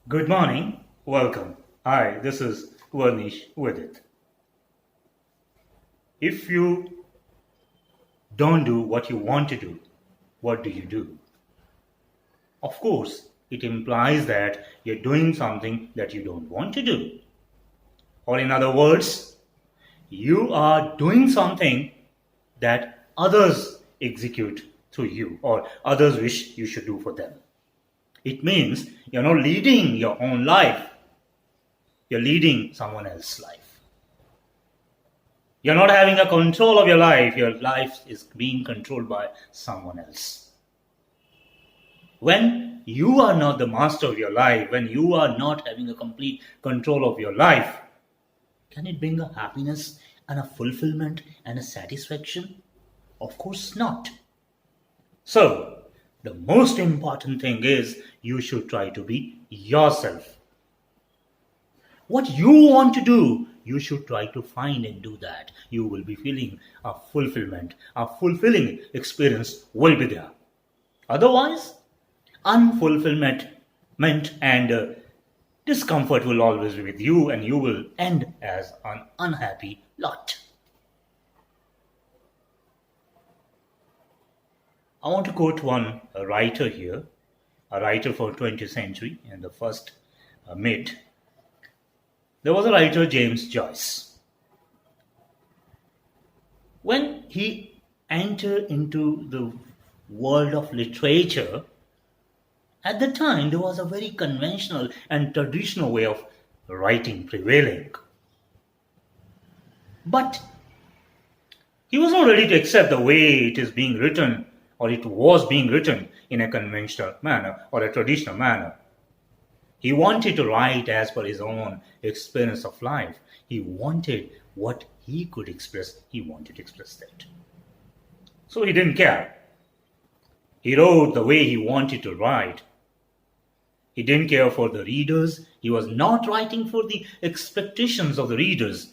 Good morning. Welcome. Hi, this is Varnish with it. If you don't do what you want to do, what do you do? Of course, it implies that you're doing something that you don't want to do. Or, in other words, you are doing something that others execute through you or others wish you should do for them. It means you're not leading your own life, you're leading someone else's life. You're not having a control of your life is being controlled by someone else. When you are not the master of your life, when you are not having a complete control of your life, can it bring a happiness and a fulfillment and a satisfaction? Of course not. So, the most important thing is you should try to be yourself. What you want to do, you should try to find and do that. You will be feeling a fulfillment, a fulfilling experience will be there. Otherwise, unfulfillment and discomfort will always be with you, and you will end as an unhappy lot. I want to quote one writer here, a writer for 20th century and the first mid. There was a writer, James Joyce. When he entered into the world of literature, at the time there was a very conventional and traditional way of writing prevailing. But he was not ready to accept the way it is being written, or it was being written in a conventional manner or a traditional manner. He wanted to write as per his own experience of life. He wanted what he could express. He wanted to express that. So he didn't care. He wrote the way he wanted to write. He didn't care for the readers. He was not writing for the expectations of the readers,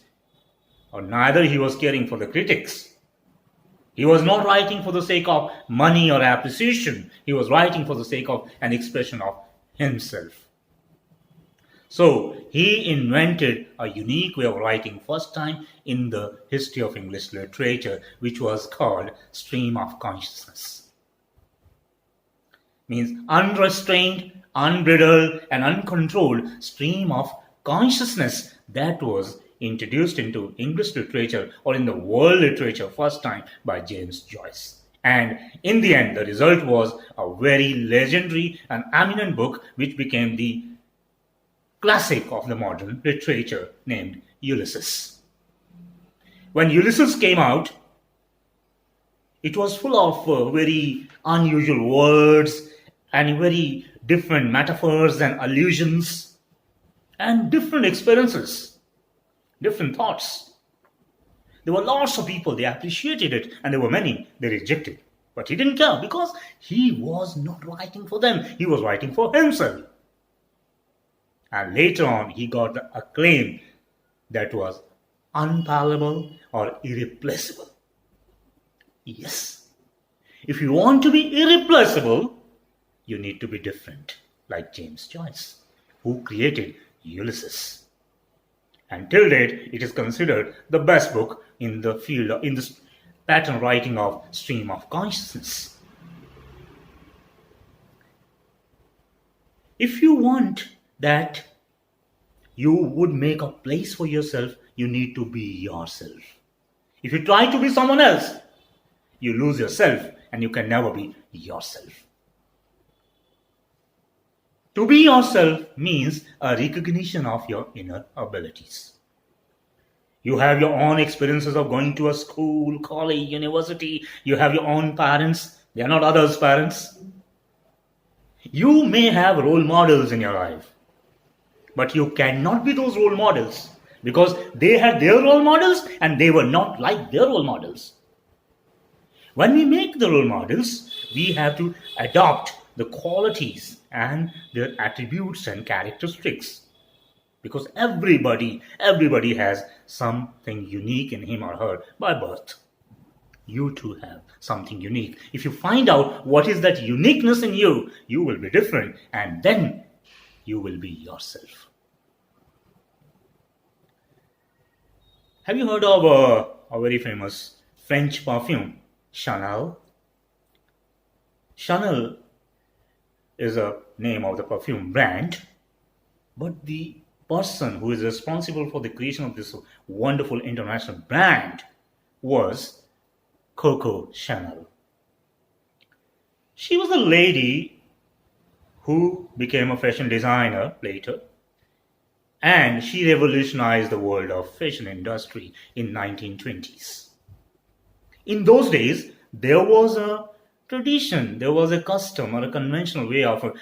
or neither he was caring for the critics. He was not writing for the sake of money or appreciation. He was writing for the sake of an expression of himself. So he invented a unique way of writing first time in the history of English literature, which was called stream of consciousness. Means unrestrained, unbridled and uncontrolled stream of consciousness that was introduced into English literature or in the world literature first time by James Joyce. And in the end, the result was a very legendary and eminent book which became the classic of the modern literature named Ulysses. When Ulysses came out, it was full of very unusual words and very different metaphors and allusions and different experiences, different thoughts. There were lots of people, they appreciated it, and there were many, they rejected. But he didn't care because he was not writing for them, he was writing for himself. And later on, he got the acclaim that was unparallelable or irreplaceable. Yes, if you want to be irreplaceable, you need to be different, like James Joyce, who created Ulysses. And till date, it is considered the best book in the field, in the pattern writing of stream of consciousness. If you want that you would make a place for yourself, you need to be yourself. If you try to be someone else, you lose yourself and you can never be yourself. To be yourself means a recognition of your inner abilities. You have your own experiences of going to a school, college, university. You have your own parents. They are not others' parents. You may have role models in your life, but you cannot be those role models because they had their role models and they were not like their role models. When we make the role models, we have to adopt the qualities and their attributes and characteristics, because everybody has something unique in him or her by birth. You too have something unique. If you find out what is that uniqueness in you, you will be different, and then you will be yourself. Have you heard of a very famous French perfume, Chanel? Chanel is a name of the perfume brand, but the person who is responsible for the creation of this wonderful international brand was Coco Chanel. She was a lady who became a fashion designer later, and she revolutionized the world of fashion industry in 1920s. In those days, there was a tradition, there was a custom or a conventional way of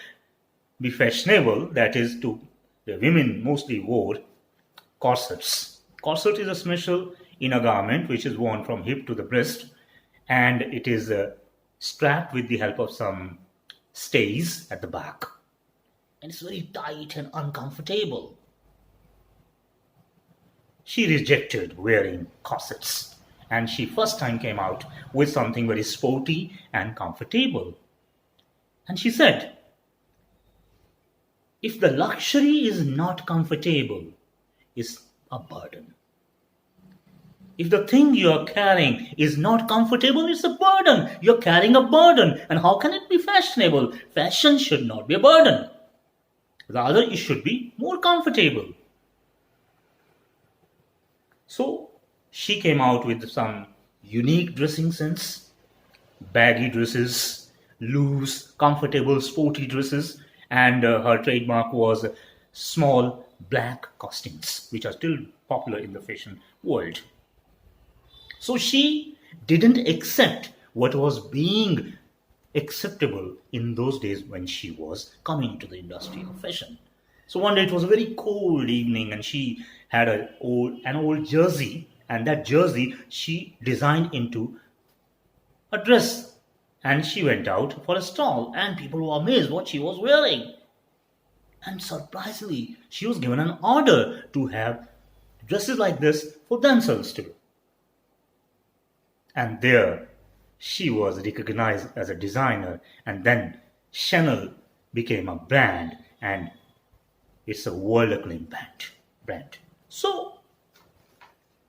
be fashionable, that is to the women mostly wore corsets. Corset is a special inner garment which is worn from hip to the breast, and it is strapped with the help of some stays at the back. And it's very tight and uncomfortable. She rejected wearing corsets, and she first time came out with something very sporty and comfortable. And she said, if the luxury is not comfortable, it's a burden. If the thing you are carrying is not comfortable, it's a burden. You're carrying a burden. And how can it be fashionable? Fashion should not be a burden. Rather, it should be more comfortable. So, she came out with some unique dressing sense, baggy dresses, loose, comfortable, sporty dresses, and her trademark was small black costumes, which are still popular in the fashion world. So she didn't accept what was being acceptable in those days when she was coming to the industry of fashion. So one day it was a very cold evening, and she had an old jersey, and that jersey she designed into a dress. And she went out for a stall, and people were amazed what she was wearing. And surprisingly, she was given an order to have dresses like this for themselves too. And there she was recognized as a designer, and then Chanel became a brand, and it's a world acclaimed brand. So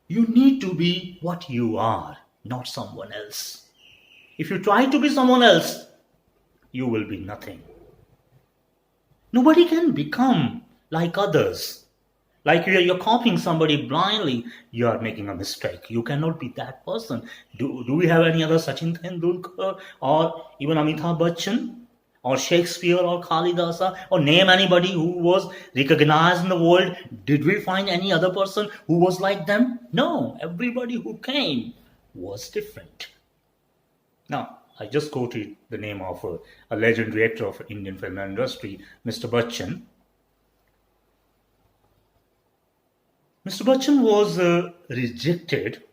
you need to be what you are, not someone else. If you try to be someone else, you will be nothing. Nobody can become like others. Like you're copying somebody blindly, you are making a mistake. You cannot be that person. Do we have any other Sachin Tendulkar or even Amitabh Bachchan or Shakespeare or Kalidasa, or name anybody who was recognized in the world? Did we find any other person who was like them? No, everybody who came was different. Now, I just quoted the name of a legendary actor of Indian film industry, Mr. Bachchan. Mr. Bachchan was rejected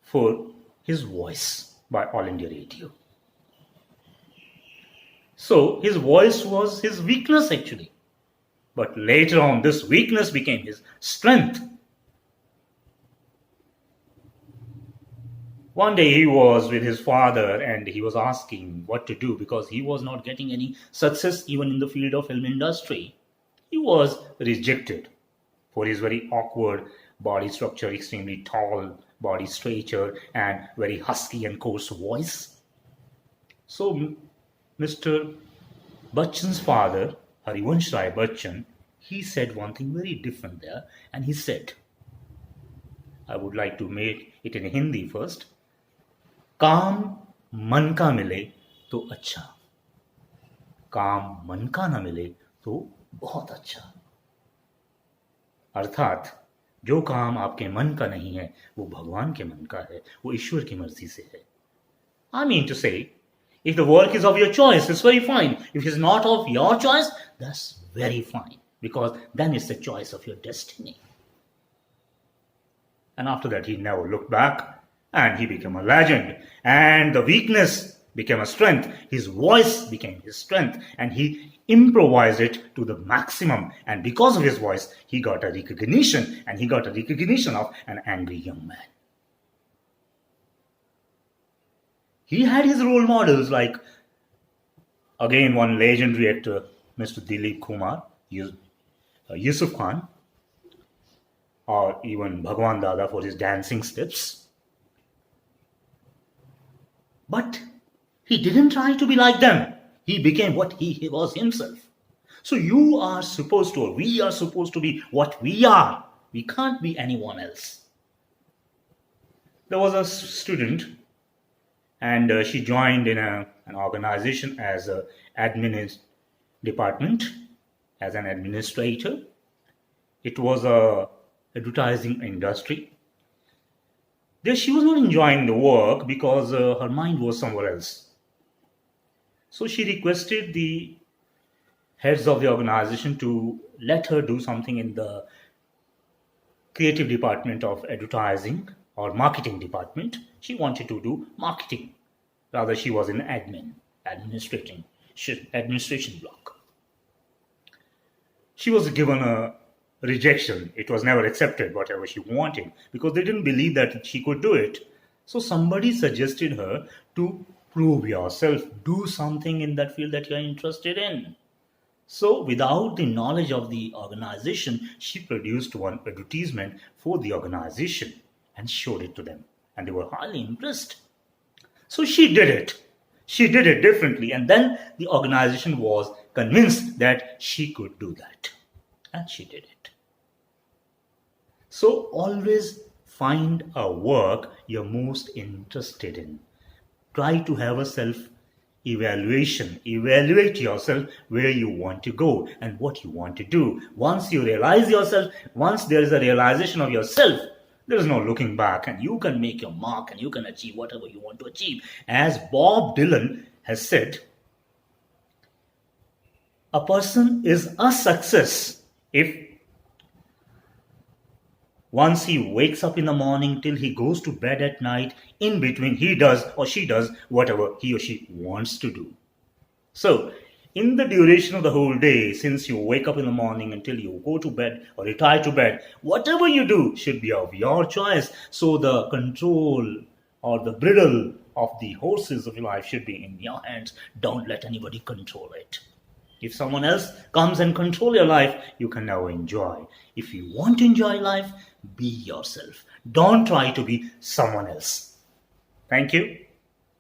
for his voice by All India Radio. So his voice was his weakness actually. But later on, this weakness became his strength. One day he was with his father, and he was asking what to do because he was not getting any success even in the field of film industry. He was rejected for his very awkward body structure, extremely tall body stature, and very husky and coarse voice. So Mr. Bachchan's father, Harivansh Rai Bachchan, he said one thing very different there, and he said, I would like to make it in Hindi first. काम मन का मिले तो अच्छा, काम मन का ना मिले तो बहुत अच्छा. अर्थात जो काम आपके मन का नहीं है वो भगवान के मन का है, वो ईश्वर की मर्जी से है. I mean to say, if the work is of your choice, it's very fine. If it's not of your choice, that's very fine, because then it's the choice of your destiny. And after that, he never looked back, and he became a legend. And the weakness became a strength. His voice became his strength, and he improvised it to the maximum. And because of his voice, he got a recognition, and he got a recognition of an angry young man. He had his role models, like, again, one legendary actor, Mr. Dilip Kumar, Yusuf Khan, or even Bhagwan Dada for his dancing steps. But he didn't try to be like them. He became what he was himself. So you are supposed to, or we are supposed to be what we are. We can't be anyone else. There was a student, and she joined in an organization as an admin department, as an administrator. It was a advertising industry. There she was not enjoying the work because her mind was somewhere else. So she requested the heads of the organization to let her do something in the creative department of advertising or marketing department. She wanted to do marketing. Rather, she was in administration block. She was given a rejection. It was never accepted, whatever she wanted, because they didn't believe that she could do it. So somebody suggested her to prove yourself, do something in that field that you're interested in. So without the knowledge of the organization, she produced one advertisement for the organization and showed it to them. And they were highly impressed. So she did it. She did it differently. And then the organization was convinced that she could do that. And she did it. So always find a work you're most interested in. Try to have a self-evaluation. Evaluate yourself where you want to go and what you want to do. Once you realize yourself, once there is a realization of yourself, there is no looking back, and you can make your mark and you can achieve whatever you want to achieve. As Bob Dylan has said, a person is a success if once he wakes up in the morning till he goes to bed at night, in between he does or she does whatever he or she wants to do. So, in the duration of the whole day, since you wake up in the morning until you go to bed or retire to bed, whatever you do should be of your choice. So the control or the bridle of the horses of your life should be in your hands. Don't let anybody control it. If someone else comes and control your life, you can never enjoy. If you want to enjoy life, be yourself. Don't try to be someone else. Thank you.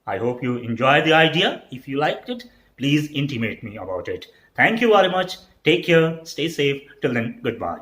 I hope you enjoyed the idea. If you liked it, please intimate me about it. Thank you very much. Take care. Stay safe. Till then, goodbye.